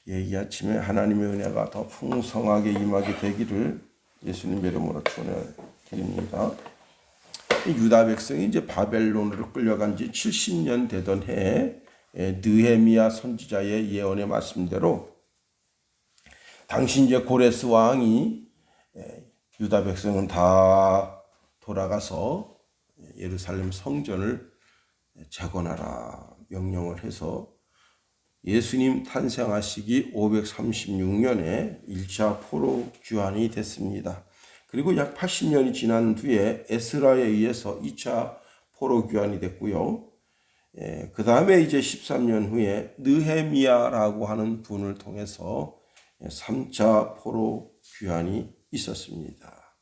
이 아침에 하나님의 은혜가 더 풍성하게 임하게 되기를 예수님 이름으로 축원드립니다. 유다 백성이 이제 바벨론으로 끌려간 지 70년 되던 해에 느헤미야 선지자의 예언의 말씀대로 당시 이제 고레스 왕이 유다 백성은 다 돌아가서 예루살렘 성전을 재건하라 명령을 해서 예수님 탄생하시기 536년에 1차 포로 귀환이 됐습니다. 그리고 약 80년이 지난 뒤에 에스라에 의해서 2차 포로 귀환이 됐고요. 그 다음에 이제 13년 후에 느헤미야라고 하는 분을 통해서 3차 포로 귀환이 있었습니다.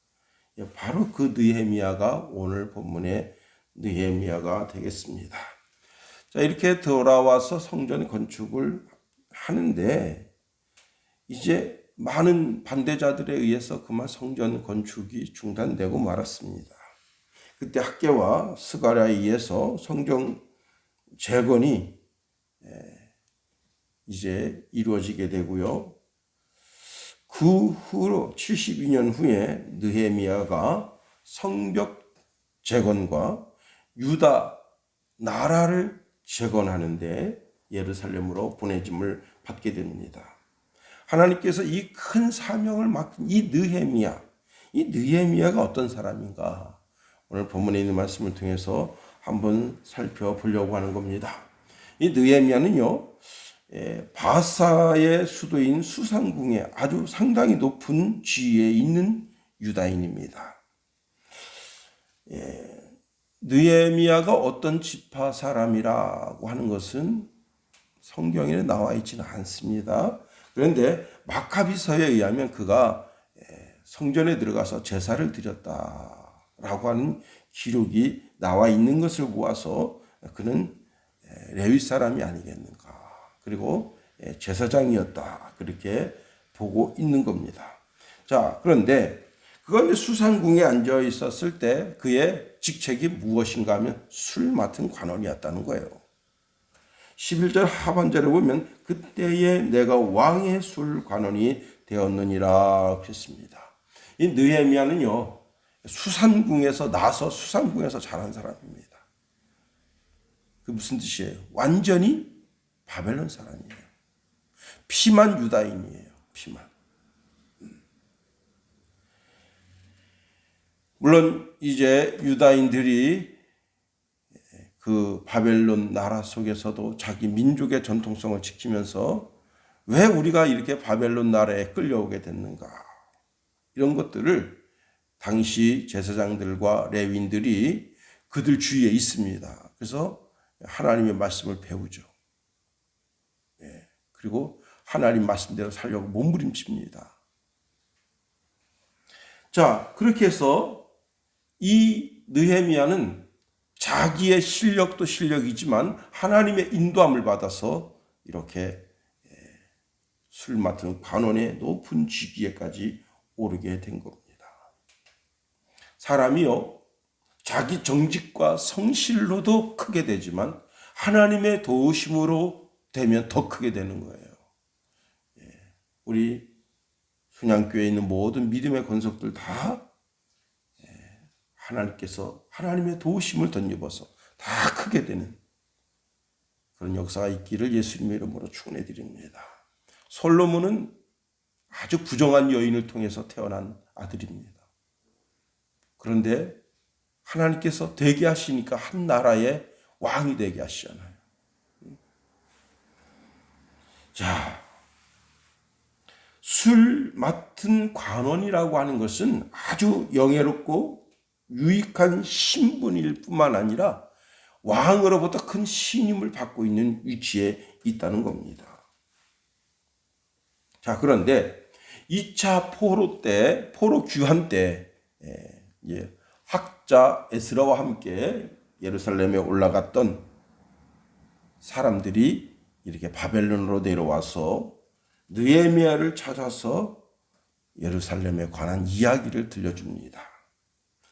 바로 그 느헤미야가 오늘 본문의 느헤미야가 되겠습니다. 자, 이렇게 돌아와서 성전 건축을 하는데 이제 많은 반대자들에 의해서 그만 성전 건축이 중단되고 말았습니다. 그때 학개와 스가랴에 의해서 성전 재건이 이제 이루어지게 되고요. 그 후로 72년 후에 느헤미야가 성벽 재건과 유다 나라를 재건하는데 예루살렘으로 보내짐을 받게 됩니다. 하나님께서 이 큰 사명을 맡긴 이 느헤미야가 어떤 사람인가? 오늘 본문에 있는 말씀을 통해서 한번 살펴보려고 하는 겁니다. 이 느헤미야는요, 바사의 수도인 수산궁에 아주 상당히 높은 지위에 있는 유다인입니다. 느헤미야가 어떤 지파 사람이라고 하는 것은 성경에 나와 있지는 않습니다. 그런데 마카비서에 의하면 그가 성전에 들어가서 제사를 드렸다라고 하는 기록이 나와 있는 것을 보아서 그는 레위 사람이 아니겠는가. 그리고 제사장이었다. 그렇게 보고 있는 겁니다. 자, 그런데 그가 수산궁에 앉아 있었을 때 그의 직책이 무엇인가 하면 술 맡은 관원이었다는 거예요. 11절 하반절에 보면 그때에 내가 왕의 술 관원이 되었느니라 했습니다. 이 느헤미야는요, 수산궁에서 나서 수산궁에서 자란 사람입니다. 그 무슨 뜻이에요? 완전히 바벨론 사람이에요. 피만 유다인이에요. 피만. 물론 이제 유다인들이 그 바벨론 나라 속에서도 자기 민족의 전통성을 지키면서 왜 우리가 이렇게 바벨론 나라에 끌려오게 됐는가, 이런 것들을 당시 제사장들과 레위인들이 그들 주위에 있습니다. 그래서 하나님의 말씀을 배우죠. 그리고 하나님 말씀대로 살려고 몸부림칩니다. 자, 그렇게 해서 이 느헤미야는 자기의 실력도 실력이지만 하나님의 인도함을 받아서 이렇게 술 맡은 관원의 높은 직위에까지 오르게 된 겁니다. 사람이요, 자기 정직과 성실로도 크게 되지만 하나님의 도우심으로 되면 더 크게 되는 거예요. 우리 순양교회에 있는 모든 믿음의 권속들 다 하나님께서 하나님의 도우심을 덧입어서 다 크게 되는 그런 역사가 있기를 예수님의 이름으로 축원해 드립니다. 솔로몬은 아주 부정한 여인을 통해서 태어난 아들입니다. 그런데 하나님께서 되게 하시니까 한 나라의 왕이 되게 하시잖아요. 자, 술 맡은 관원이라고 하는 것은 아주 영예롭고 유익한 신분일 뿐만 아니라 왕으로부터 큰 신임을 받고 있는 위치에 있다는 겁니다. 자, 그런데 2차 포로 귀환 때 학자 에스라와 함께 예루살렘에 올라갔던 사람들이 이렇게 바벨론으로 내려와서 느헤미야를 찾아서 예루살렘에 관한 이야기를 들려줍니다.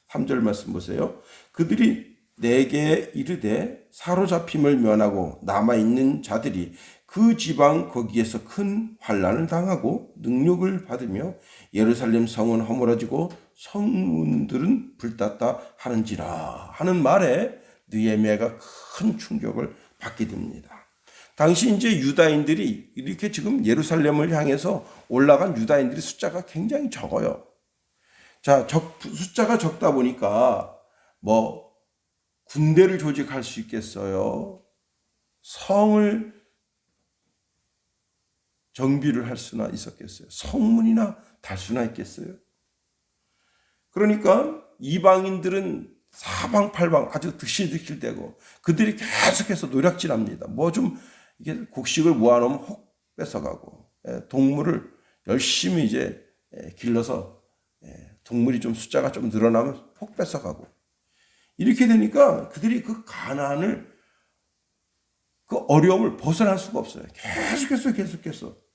3절 말씀 보세요. 그들이 내게 이르되 사로잡힘을 면하고 남아있는 자들이 그 그 지방 거기에서 큰 환난을 당하고 능력을 받으며 예루살렘 성은 허물어지고 성문들은 불탔다 하는지라 하는 말에 느헤미야가 큰 충격을 받게 됩니다. 당시 이제 유다인들이 이렇게 지금 예루살렘을 향해서 올라간 유다인들의 숫자가 굉장히 적어요. 자, 숫자가 적다 보니까 뭐 군대를 조직할 수 있겠어요? 성을 정비를 할 수나 있었겠어요? 성문이나 달 수나 있겠어요? 그러니까 이방인들은 사방팔방 아주 득실득실대고 그들이 계속해서 노략질합니다. 뭐 좀 이게 곡식을 모아놓으면 혹 뺏어가고 동물을 열심히 이제 길러서 동물이 좀 숫자가 좀 늘어나면 혹 뺏어가고 이렇게 되니까 그들이 그 가난을 그 어려움을 벗어날 수가 없어요. 계속해서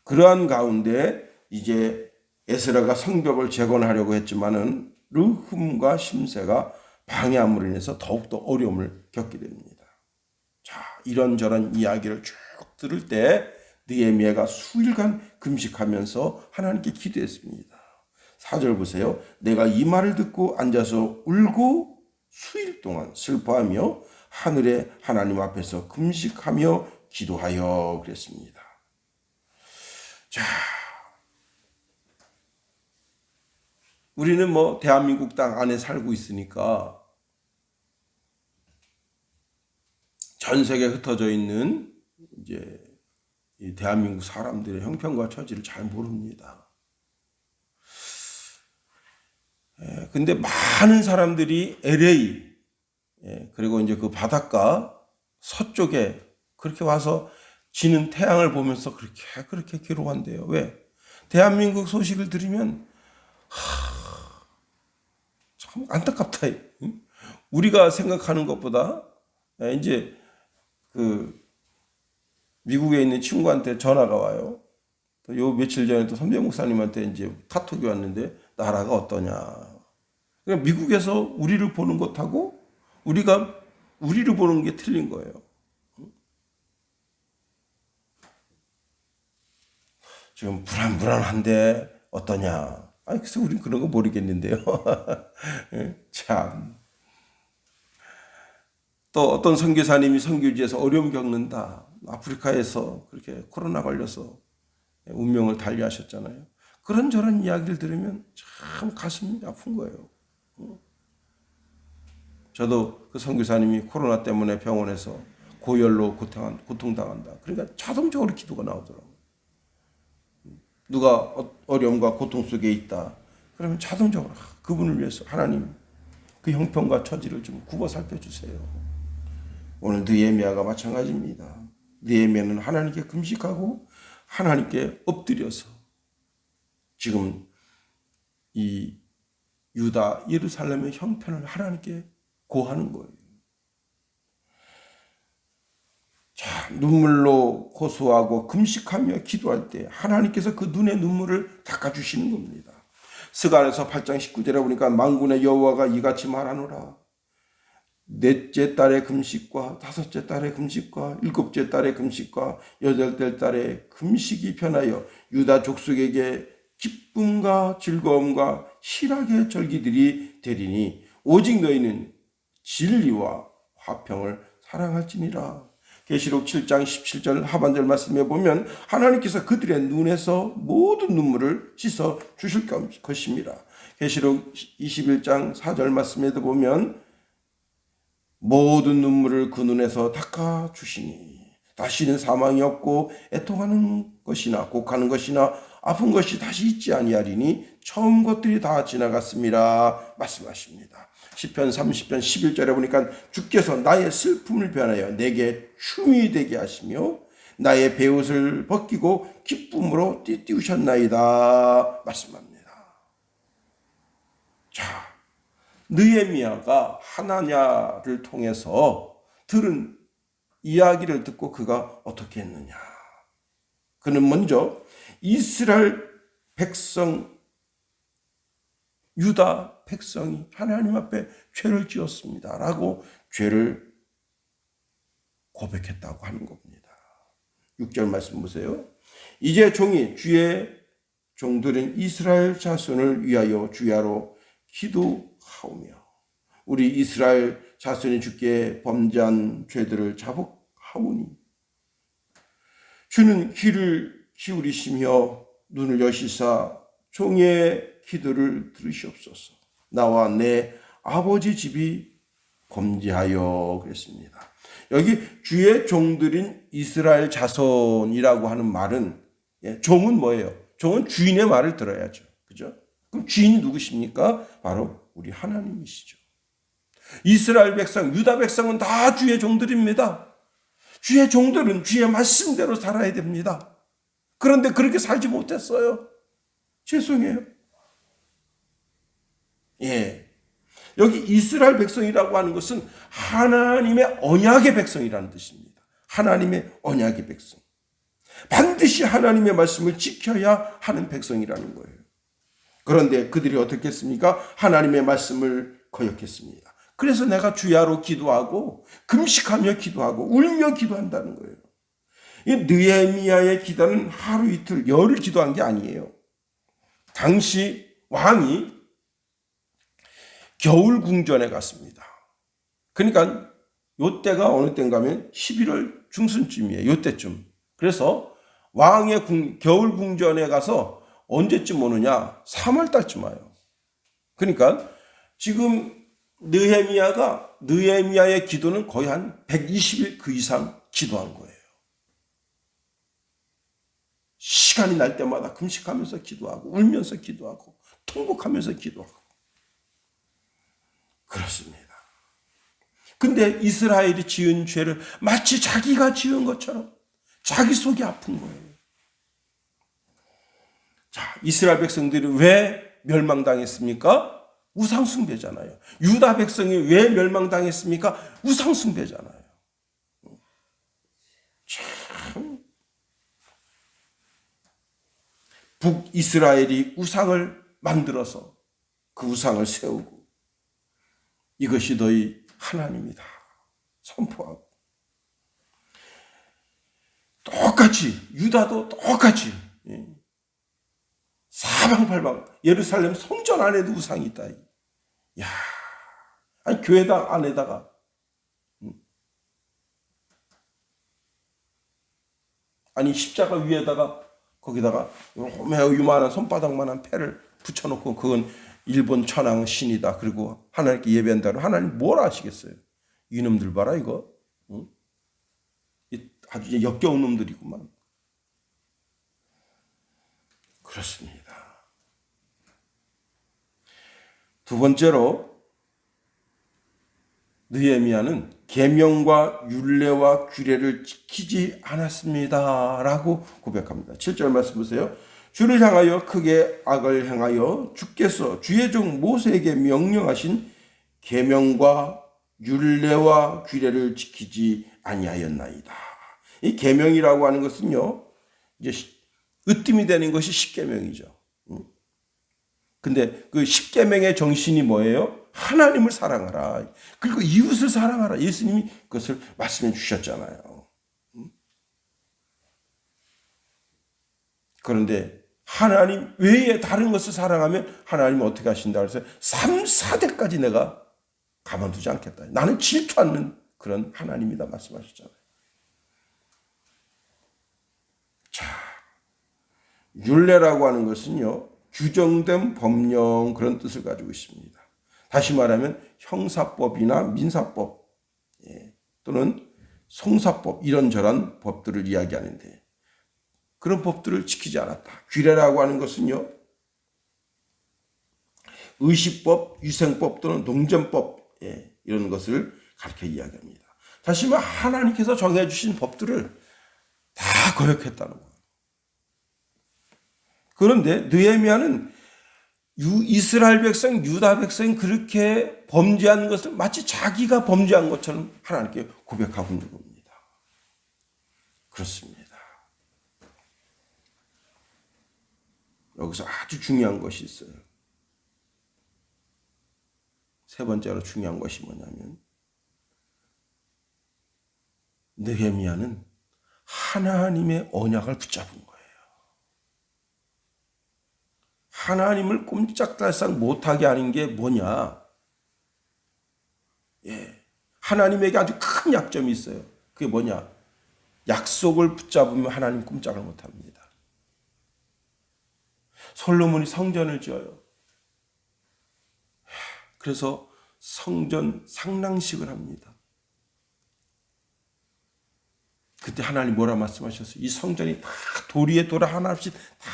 그러한 가운데 이제 에스라가 성벽을 재건하려고 했지만은 르훔과 심세가 방해함으로 인해서 더욱더 어려움을 겪게 됩니다. 자, 이런저런 이야기를 쭉 들을 때 느헤미야가 수일간 금식하면서 하나님께 기도했습니다. 4절 보세요. 내가 이 말을 듣고 앉아서 울고 수일 동안 슬퍼하며 하늘의 하나님 앞에서 금식하며 기도하여 그랬습니다. 자, 우리는 뭐 대한민국 땅 안에 살고 있으니까 전 세계에 흩어져 있는 이제 이 대한민국 사람들의 형편과 처지를 잘 모릅니다. 근데 많은 사람들이 LA 그리고 이제 그 바닷가 서쪽에 그렇게 와서 지는 태양을 보면서 그렇게 기록한대요. 왜? 대한민국 소식을 들으면 참 안타깝다. 우리가 생각하는 것보다 이제 그 미국에 있는 친구한테 전화가 와요. 또 요 며칠 전에 또 선배 목사님한테 이제 카톡이 왔는데 나라가 어떠냐. 그러니까 미국에서 우리를 보는 것하고 우리가 우리를 보는 게 틀린 거예요. 지금 불안한데 어떠냐. 아니, 글쎄, 우린 그런 거 모르겠는데요. 참. 또 어떤 선교사님이 선교지에서 어려움 겪는다. 아프리카에서 그렇게 코로나 걸려서 운명을 달리하셨잖아요. 그런저런 이야기를 들으면 참 가슴이 아픈 거예요. 저도 그 선교사님이 코로나 때문에 병원에서 고열로 고통당한다. 그러니까 자동적으로 기도가 나오더라고요. 누가 어려움과 고통 속에 있다. 그러면 자동적으로 그분을 위해서 하나님 그 형편과 처지를 좀 굽어 살펴주세요. 오늘 느헤미야가 마찬가지입니다. 느헤미야는 하나님께 금식하고 하나님께 엎드려서 지금 이 유다 예루살렘의 형편을 하나님께 고하는 거예요. 자, 눈물로 호소하고 금식하며 기도할 때 하나님께서 그 눈의 눈물을 닦아주시는 겁니다. 스가랴서 8장 19절에 보니까 만군의 여호와가 이같이 말하노라. 넷째 달의 금식과 다섯째 달의 금식과 일곱째 달의 금식과 여덟째 달의 금식이 편하여 유다 족속에게 기쁨과 즐거움과 희락의 절기들이 되리니 오직 너희는 진리와 화평을 사랑할지니라. 계시록 7장 17절 하반절 말씀에 보면 하나님께서 그들의 눈에서 모든 눈물을 씻어 주실 것입니다. 계시록 21장 4절 말씀에도 보면 모든 눈물을 그 눈에서 닦아 주시니 다시는 사망이 없고 애통하는 것이나 곡하는 것이나 아픈 것이 다시 있지 아니하리니 처음 것들이 다 지나갔습니다. 말씀하십니다. 시편 30편 11절에 보니까 주께서 나의 슬픔을 변하여 내게 춤이 되게 하시며 나의 베옷을 벗기고 기쁨으로 띠띠우셨나이다. 말씀합니다. 자, 느헤미야가 하나냐를 통해서 들은 이야기를 듣고 그가 어떻게 했느냐. 그는 먼저 이스라엘 백성, 유다 백성이 하나님 앞에 죄를 지었습니다 라고 죄를 고백했다고 하는 겁니다. 6절 말씀 보세요. 이제 종이 주의 종들은 이스라엘 자손을 위하여 주야로 기도하오며 우리 이스라엘 자손이 주께 범죄한 죄들을 자복하오니 주는 귀를 기울이시며 눈을 여시사 종의 기도를 들으시옵소서. 나와 내 아버지 집이 범죄하여 그랬습니다. 여기 주의 종들인 이스라엘 자손이라고 하는 말은 종은 뭐예요? 종은 주인의 말을 들어야죠. 그죠? 그럼 주인이 누구십니까? 바로 우리 하나님이시죠. 이스라엘 백성, 유다 백성은 다 주의 종들입니다. 주의 종들은 주의 말씀대로 살아야 됩니다. 그런데 그렇게 살지 못했어요. 죄송해요. 예. 여기 이스라엘 백성이라고 하는 것은 하나님의 언약의 백성이라는 뜻입니다. 하나님의 언약의 백성. 반드시 하나님의 말씀을 지켜야 하는 백성이라는 거예요. 그런데 그들이 어떻게 했습니까? 하나님의 말씀을 거역했습니다. 그래서 내가 주야로 기도하고 금식하며 기도하고 울며 기도한다는 거예요. 이 느헤미야의 기도는 하루 이틀 열흘 기도한 게 아니에요. 당시 왕이 겨울 궁전에 갔습니다. 그러니까 요때가 어느 때인가 하면 11월 중순쯤이에요. 요때쯤. 그래서 왕의 겨울 궁전에 가서 언제쯤 오느냐? 3월 달쯤 와요. 그러니까 지금 느헤미야의 기도는 거의 한 120일 그 이상 기도한 거예요. 시간이 날 때마다 금식하면서 기도하고 울면서 기도하고 통곡하면서 기도하고 그렇습니다. 근데 이스라엘이 지은 죄를 마치 자기가 지은 것처럼 자기 속이 아픈 거예요. 자, 이스라엘 백성들이 왜 멸망당했습니까? 우상숭배잖아요. 유다 백성이 왜 멸망당했습니까? 우상숭배잖아요. 참. 북이스라엘이 우상을 만들어서 그 우상을 세우고 이것이 너희 하나님이다 선포하고 똑같이 유다도 똑같이 사방팔방 예루살렘 성전 안에도 우상이 있다. 야, 아니 교회당 안에다가 아니 십자가 위에다가 거기다가 매우 유만한 손바닥만한 패를 붙여놓고 그건 일본 천황 신이다. 그리고 하나님께 예배한다고 하나님 뭘 아시겠어요? 이놈들 봐라 이거. 응? 아주 역겨운 놈들이구만. 그렇습니다. 두 번째로 느헤미야는 계명과 율례와 규례를 지키지 않았습니다라고 고백합니다. 7절 말씀 보세요. 주를 향하여 크게 악을 행하여 주께서 주의 종 모세에게 명령하신 계명과 율례와 규례를 지키지 아니하였나이다. 이 계명이라고 하는 것은요, 이제 으뜸이 되는 것이 십계명이죠. 근데 그 십계명의 정신이 뭐예요? 하나님을 사랑하라. 그리고 이웃을 사랑하라. 예수님이 그것을 말씀해 주셨잖아요. 그런데 하나님 외에 다른 것을 사랑하면 하나님은 어떻게 하신다 그래서 3, 4대까지 내가 가만두지 않겠다. 나는 질투 않는 그런 하나님이다 말씀하셨잖아요. 자, 율례라고 하는 것은요, 규정된 법령 그런 뜻을 가지고 있습니다. 다시 말하면 형사법이나 민사법 또는 송사법 이런저런 법들을 이야기하는데 그런 법들을 지키지 않았다. 규례라고 하는 것은요, 의식법, 위생법 또는 농전법 이런 것을 가르쳐 이야기합니다. 다시 말하면 하나님께서 정해주신 법들을 다 거역했다는 거예요. 그런데 느헤미야는 이스라엘 백성, 유다 백성이 그렇게 범죄한 것을 마치 자기가 범죄한 것처럼 하나님께 고백하고 있는 겁니다. 그렇습니다. 여기서 아주 중요한 것이 있어요. 세 번째로 중요한 것이 뭐냐면 느헤미야는 하나님의 언약을 붙잡은 거예요. 하나님을 꼼짝달싹 못하게 하는 게 뭐냐? 하나님에게 아주 큰 약점이 있어요. 그게 뭐냐? 약속을 붙잡으면 하나님 꼼짝을 못합니다. 솔로몬이 성전을 지어요. 그래서 성전 상랑식을 합니다. 그때 하나님 뭐라 말씀하셨어요? 이 성전이 다 돌 위에 돌 하나씩 다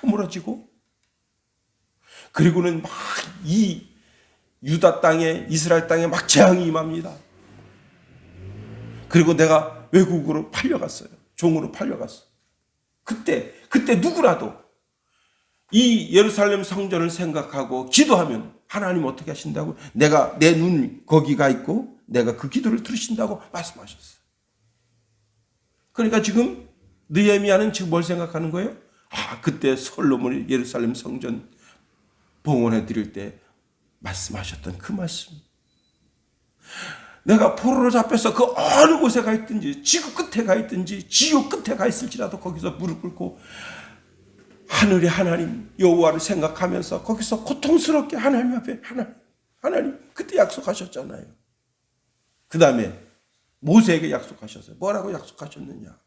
허물어지고, 그리고는 막 이 유다 땅에, 이스라엘 땅에 막 재앙이 임합니다. 그리고 내가 외국으로 팔려갔어요. 종으로 팔려갔어. 그때 누구라도 이 예루살렘 성전을 생각하고 기도하면 하나님 어떻게 하신다고? 내가 내 눈 거기가 있고 내가 그 기도를 들으신다고 말씀하셨어요. 그러니까 지금 느헤미야는 지금 뭘 생각하는 거예요? 그때 솔로몬이 예루살렘 성전 봉헌해 드릴 때 말씀하셨던 그 말씀. 내가 포로로 잡혀서 그 어느 곳에 가 있든지, 지구 끝에 가 있든지, 지옥 끝에 가 있을지라도 거기서 무릎 꿇고 하늘의 하나님 여호와를 생각하면서 거기서 고통스럽게 하나님 앞에 하나님 그때 약속하셨잖아요. 그 다음에 모세에게 약속하셨어요. 뭐라고 약속하셨느냐?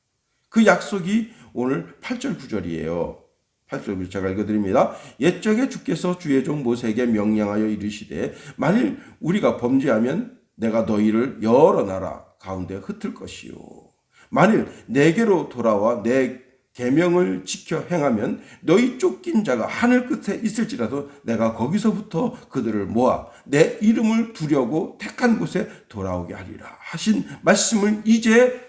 그 약속이 오늘 8절 9절이에요. 8절 제가 읽어드립니다. 옛적에 주께서 주의 종 모세에게 명령하여 이르시되 만일 우리가 범죄하면 내가 너희를 여러 나라 가운데 흩을 것이요. 만일 내게로 돌아와 내 계명을 지켜 행하면 너희 쫓긴 자가 하늘 끝에 있을지라도 내가 거기서부터 그들을 모아 내 이름을 두려고 택한 곳에 돌아오게 하리라 하신 말씀을 이제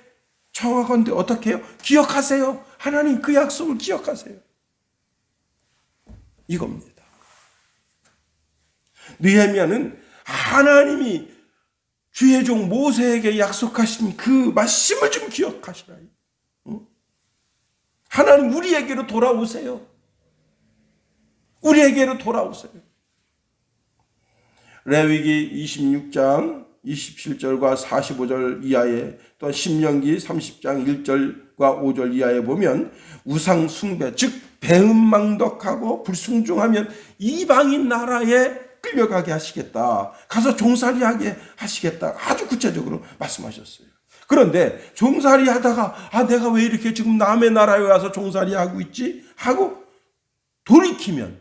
청하건대 어떻게 해요? 기억하세요. 하나님 그 약속을 기억하세요. 이겁니다. 느헤미야는 하나님이 주의 종 모세에게 약속하신 그 말씀을 좀 기억하시라. 하나님 우리에게로 돌아오세요. 우리에게로 돌아오세요. 레위기 26장 27절과 45절 이하에 또 신명기 30장 1절과 5절 이하에 보면 우상 숭배 즉 배은망덕하고 불순종하면 이방인 나라에 끌려가게 하시겠다. 가서 종살이하게 하시겠다. 아주 구체적으로 말씀하셨어요. 그런데 종살이 하다가 내가 왜 이렇게 지금 남의 나라에 와서 종살이 하고 있지? 하고 돌이키면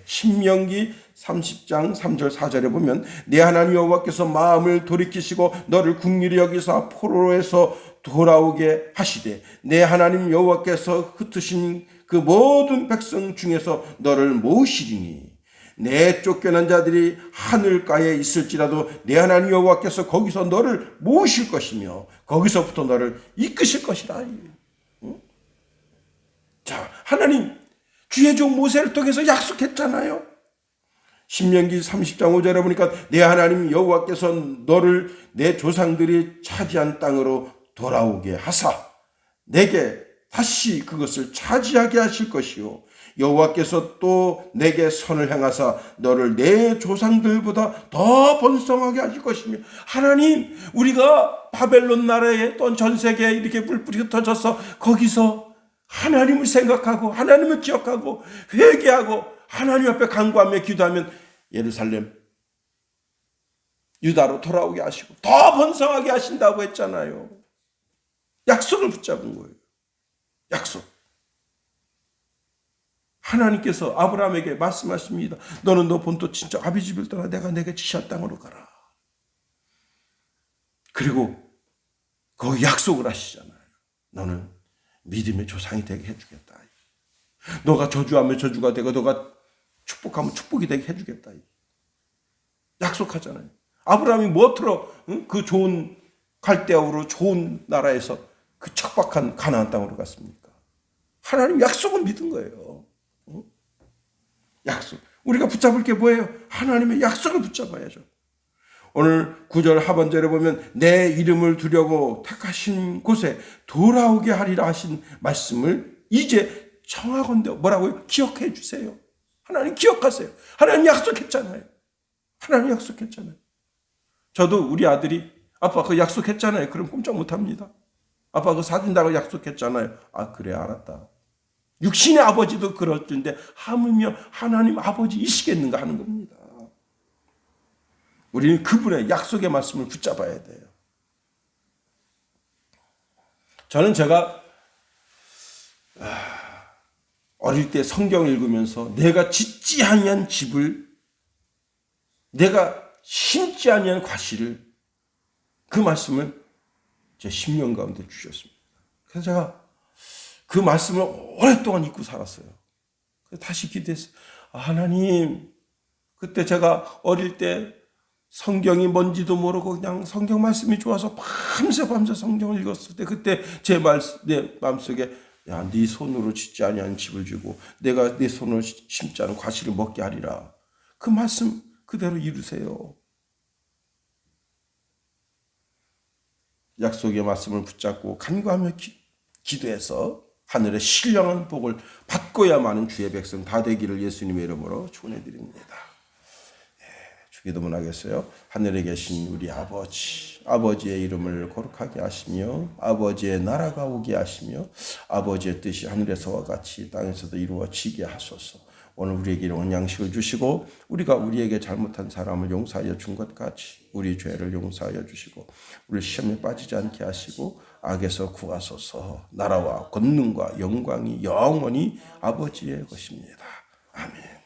신명기 30장 3절 4절에 보면 내 하나님 여호와께서 마음을 돌이키시고 너를 긍휼히 여기사 포로에서 돌아오게 하시되 내 하나님 여호와께서 흩으신 그 모든 백성 중에서 너를 모으시리니 내 쫓겨난 자들이 하늘가에 있을지라도 내 하나님 여호와께서 거기서 너를 모으실 것이며 거기서부터 너를 이끄실 것이라. 자, 하나님 주의 종 모세를 통해서 약속했잖아요. 신명기 30장 5절에 보니까 내 하나님 여호와께서 너를 내 조상들이 차지한 땅으로 돌아오게 하사 내게 다시 그것을 차지하게 하실 것이요 여호와께서 또 내게 선을 행하사 너를 내 조상들보다 더 번성하게 하실 것이며 하나님 우리가 바벨론 나라에 또 전 세계에 이렇게 뿔뿔이 흩어져서 거기서 하나님을 생각하고 하나님을 기억하고 회개하고 하나님 앞에 간구하며 기도하면 예루살렘 유다로 돌아오게 하시고 더 번성하게 하신다고 했잖아요. 약속을 붙잡은 거예요. 약속. 하나님께서 아브라함에게 말씀하십니다. 너는 너 본토 친척 아비 집을 떠나 내가 내게 지시할 땅으로 가라. 그리고 거기 약속을 하시잖아요. 너는 믿음의 조상이 되게 해주겠다. 너가 저주하면 저주가 되고 너가 축복하면 축복이 되게 해주겠다. 약속하잖아요. 아브라함이 무엇으로 그 좋은 갈대아우로 좋은 나라에서 그 척박한 가나안 땅으로 갔습니까? 하나님 약속을 믿은 거예요. 약속. 우리가 붙잡을 게 뭐예요? 하나님의 약속을 붙잡아야죠. 오늘 9절 하반절에 보면 내 이름을 두려고 택하신 곳에 돌아오게 하리라 하신 말씀을 이제 청하건대 뭐라고요? 기억해 주세요. 하나님 기억하세요. 하나님 약속했잖아요. 하나님 약속했잖아요. 저도 우리 아들이 아빠 그 약속했잖아요. 그럼 꼼짝 못합니다. 아빠 그 사준다고 약속했잖아요. 아, 그래, 알았다. 육신의 아버지도 그럴 텐데 하물며 하나님 아버지이시겠는가 하는 겁니다. 우리는 그분의 약속의 말씀을 붙잡아야 돼요. 저는 제가 어릴 때 성경 읽으면서 내가 짓지 아니한 집을, 내가 심지 아니한 과실을, 그 말씀을 제 10년 가운데 주셨습니다. 그래서 제가 그 말씀을 오랫동안 잊고 살았어요. 그래서 다시 기도했어요. 하나님, 그때 제가 어릴 때 성경이 뭔지도 모르고 그냥 성경 말씀이 좋아서 밤새 성경을 읽었을 때, 그때 내 마음속에, 야, 네 손으로 짓지 아니한 집을 주고 내가 네 손으로 심지 않은 과실을 먹게 하리라. 그 말씀 그대로 이루세요. 약속의 말씀을 붙잡고 간구하며 기도해서 하늘의 신령한 복을 받고야만은 주의 백성 다 되기를 예수님의 이름으로 축원해드립니다. 주기도문 하겠어요. 하늘에 계신 우리 아버지, 아버지의 이름을 거룩하게 하시며 아버지의 나라가 오게 하시며 아버지의 뜻이 하늘에서와 같이 땅에서도 이루어지게 하소서. 오늘 우리에게 일용할 양식을 주시고 우리가 우리에게 잘못한 사람을 용서하여 준 것 같이 우리 죄를 용서하여 주시고 우리 시험에 빠지지 않게 하시고 악에서 구하소서. 나라와 권능과 영광이 영원히 아버지의 것입니다. 아멘.